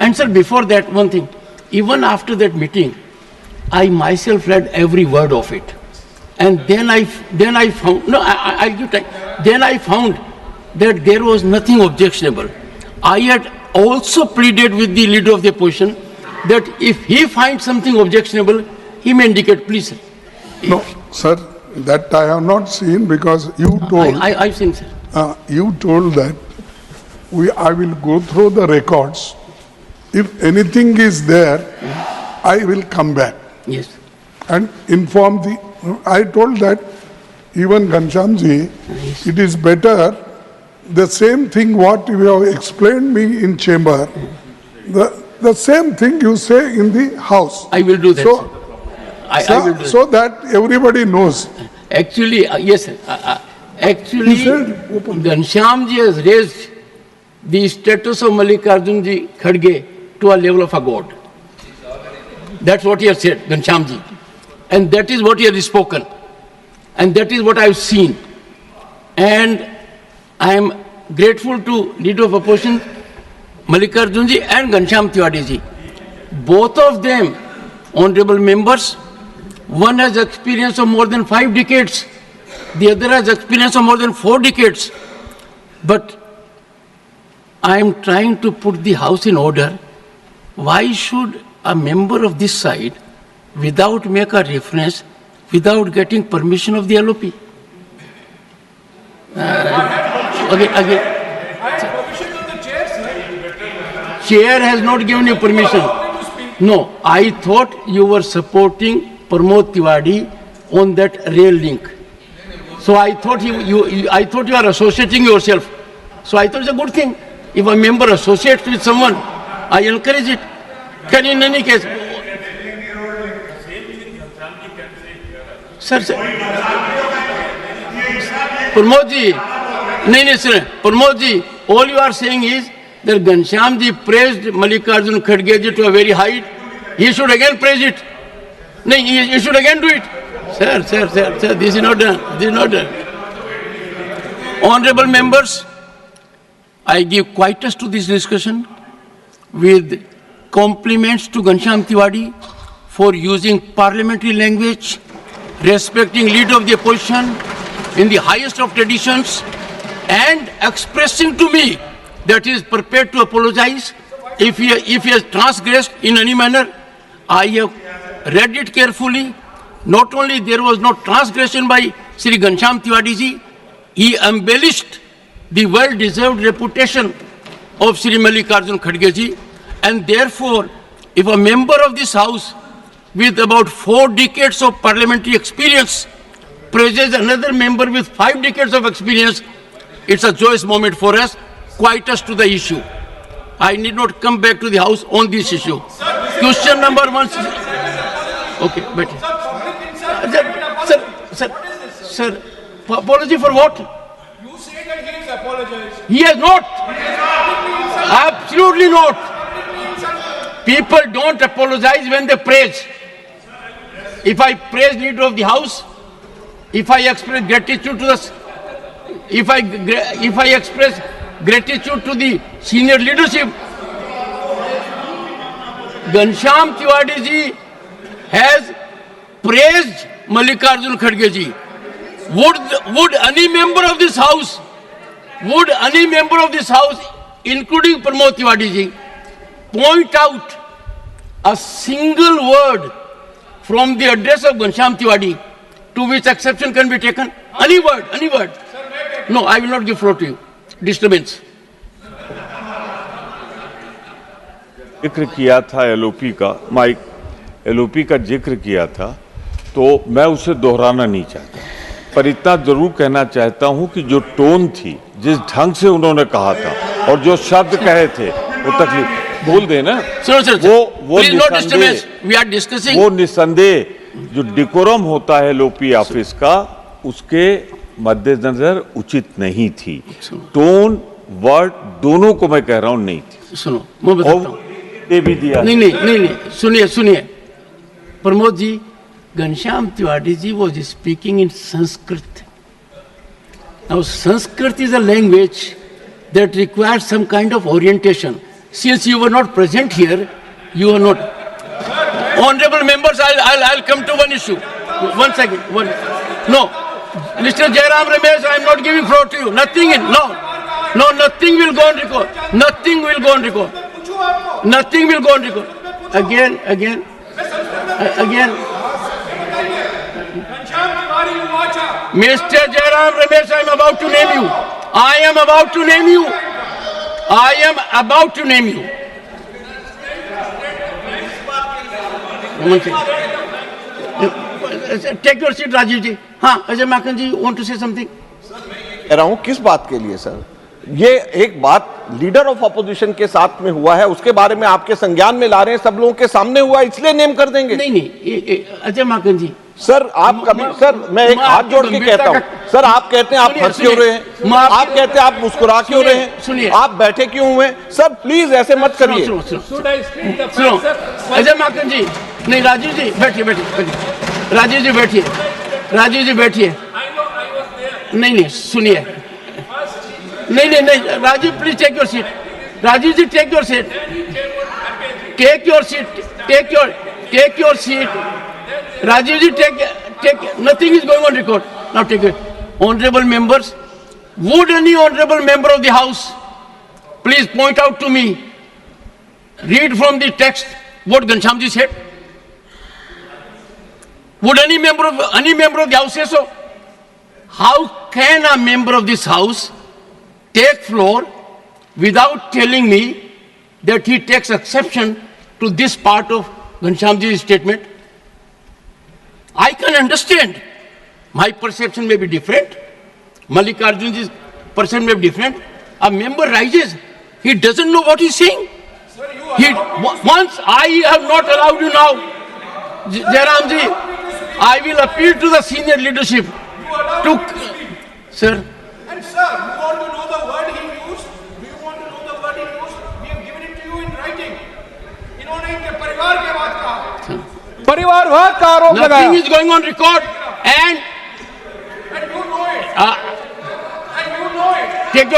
And sir, before that, one thing, even after that meeting, I myself read every word of it. And then I found, no, I'll give time. Then I found that there was nothing objectionable. I had also pleaded with the leader of the opposition that if he finds something objectionable, he may indicate, please, sir. No, sir, that I have not seen because you told. I've seen, sir. You told that I will go through the records. If anything is there, I will come back. Yes. And inform the. I told that even Ghanshyamji, it is better the same thing what you have explained me in chamber, the same thing you say in the house. I will do that. So, I will do so that everybody knows. Actually, yes, sir. Actually, Ghanshyamji has raised the status of Mallikarjunji Kharge to a level of a god. That's what he has said, Ghanshyamji. And that is what he has spoken. And that is what I have seen. And I am grateful to leader of opposition, Mallikarjunji and Ghanshyam Tiwari ji. Both of them, honorable members, one has experience of more than 5 decades. The other has experience of more than 4 decades. But I am trying to put the house in order. Why should a member of this side, without make a reference, without getting permission of the LOP? Again. Chair has not given you permission. No, I thought you were supporting Pramod Tiwari on that rail link. So I thought I thought you are associating yourself. So I thought it's a good thing. If a member associates with someone, I encourage it. Can in any case. Sir, Pramod ji, no, sir. Pramod ji, all you are saying is that Ghanshyam ji praised Mallikarjun Kharge ji to a very height. He should again praise it. No, he should again do it. Sir, this is not done. This is not done. Honorable members, I give quietus to this discussion with compliments to Ghanshyam Tiwari for using parliamentary language, respecting leader of the opposition in the highest of traditions, and expressing to me that he is prepared to apologize if he has transgressed in any manner. I have read it carefully. Not only there was no transgression by Sri Ghanshyam Tiwari ji, he embellished the well-deserved reputation of Sri Mallikarjun Kharge ji, and therefore, if a member of this house with about 4 decades of parliamentary experience praises another member with 5 decades of experience, it's a joyous moment for us. Quietus to the issue. I need not come back to the house on this issue. Question number 1. Okay, but sir, apology for what? You say that he has apologized. He has not. Absolutely not. People don't apologize when they praise. If I praise leader of the house, if I express gratitude to the, if I express gratitude to the senior leadership, Ghanshyam Tiwari ji has praised Mallikarjun Kharge ji. Would any member of this house, including Pramod Tiwari ji, point out a single word from the address of Ghanshyam Tiwari to which exception can be taken? Any word. No, I will not give floor to you. Disturbance. जिक्र किया था LOP का, mic LOP का जिक्र किया था, तो मैं उसे दोहराना नहीं चाहता, पर इतना जरूर कहना चाहता हूं कि जो टोन थी, जिस ढंग से उन्होंने कहा था और जो शब्द कहे थे, वो तकलीफ बोल देना, वो निसंदेह जो डिकोरम होता है एलओपी ऑफिस का, उसके मद्देनजर उचित नहीं थी। टोन वर्ड दोनों को मैं कह रहा हूं नहीं थी। सुनो, मैं बताता हूं। दे भी दिया। नहीं, सुनिए Pramod ji, Ghanshyam Tiwari ji was speaking in Sanskrit. Now Sanskrit is a language that requires some kind of orientation. since you were not present here, you are not. Honorable members, I'll come to one issue. One second. No. Mr. Jairam Ramesh, I am not giving floor to you. Nothing nothing will go on record. Nothing will go on record. Nothing will go on record. Again. Ghanshyam Tiwari उवाचा Mr. Jairam Ramesh, I am about to name you. I am about to name you. I am about to name you. One second. Take your seat, Rajiv ji. हाँ, Ajay Makan ji, you want to say something? कह रहा हूं किस बात के लिए sir? ये एक बात लीडर ऑफ अपोजिशन के साथ में हुआ है, उसके बारे में आपके संज्ञान में ला रहे हैं, सब लोगों के सामने हुआ, इसलिए नेम कर देंगे। नहीं, अजय माकन जी। सर आप कभी सर मैं एक हाथ जोड़ के कहता हूं, सर आप कहते हैं आप हंस क्यों रहे हैं, आप कहते हैं आप मुस्कुरा क्यों रहे हैं, सुनिए, आप बैठे क्यों हुए, सर प्लीज ऐसे मत करिए। सुनो, अजय माकन जी, नहीं राजीव जी बैठिए, राजीव जी बैठिए, नहीं सुनिए, नहीं Rajiv please take your seat, Rajiv ji take your seat, Rajiv ji, take, nothing is going on record. Now take it. Honorable members, would any honorable member of the House please point out to me, read from the text what Ghanshyam ji said? Would any member of the House say so? How can a member of this House take floor without telling me that he takes exception to this part of Ghanshyam ji's statement? I can understand. My perception may be different. Mallikarjun's perception may be different. A member rises. He doesn't know what he's saying. Once I have not allowed you now, Jairam ji, I will appeal to the senior leadership to... Sir. And sir, you want to know the word he used? Do you want to know the word he used? We have given it to you in writing. इन्होंने इनके परिवार के बात कहा। परिवारवाद का आरोप लगाया। Nothing is going on record and you know it. Take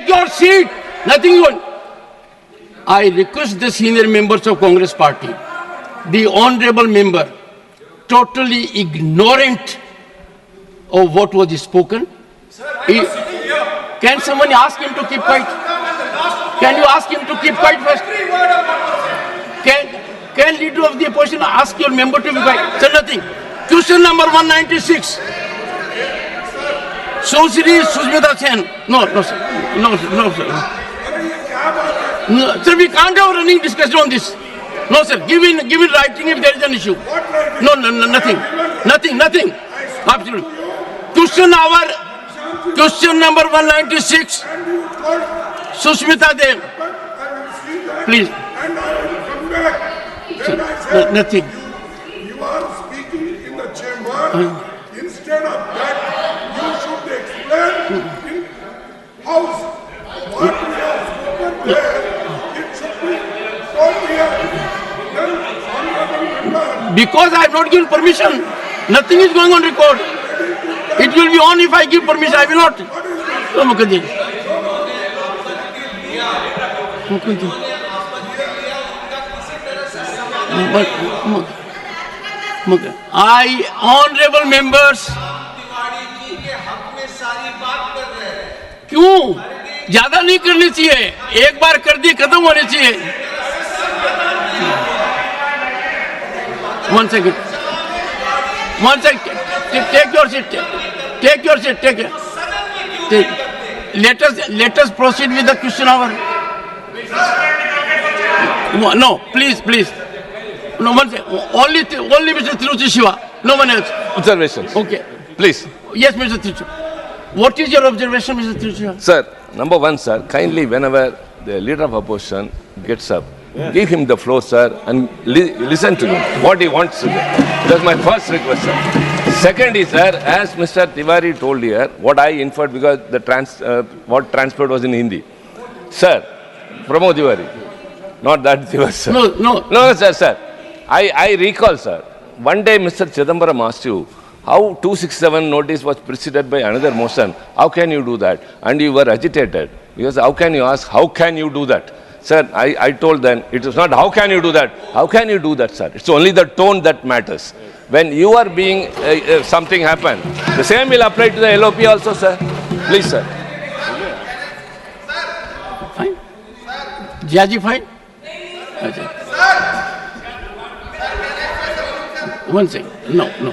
your seat. Nothing is going. I request the senior members of Congress Party, the honorable member, totally ignorant of what was spoken. Can someone ask him to keep quiet? Can you ask him to keep quiet first? Can leader of the opposition ask your member to be quiet? Sir, nothing. Question number 196. Sushri Sushmita Sen. No, sir. No, sir. No, sir, we can't have a running discussion on this. No, sir. Give in writing if there is an issue. No, nothing. Absolutely. Question number 196. Sushmita Dev. Please. Nothing. You are speaking in the chamber. Instead of that, you should explain in house what we have spoken there. It should be told here. Then honorable member. Because I have not given permission. Nothing is going on record. It will be on if I give permission. I will not. No, Mukherjee. Honorable members, क्यों ज्यादा नहीं करनी चाहिए, एक बार कर दी खत्म होनी चाहिए। One second. Take your seat. Let us proceed with the question hour. No, please. No, one second. Only Mr. Tiruchi Shiva. No one else. Observations. Okay. Please. Yes, Mr. Tiruchi. What is your observation, Mr. Tiruchi? Sir, number one, sir, kindly whenever the leader of opposition gets up, give him the floor, sir, and listen to him, what he wants to do. That's my first request, sir. Second is, sir, as Mr. Tiwari told here, what I inferred because the what transport was in Hindi. Sir, Pramod Tiwari, not that Tiwari, sir. No, sir. I recall, sir, one day Mr. Chidambaram asked you, how 267 notice was preceded by another motion, how can you do that? And you were agitated, because how can you ask, how can you do that? Sir, I told them, it is not how can you do that? How can you do that, sir? It's only the tone that matters. When you are being, something happen, the same will apply to the LOP also, sir. Please, sir. Fine. Jaji, fine. Acha. One second. No.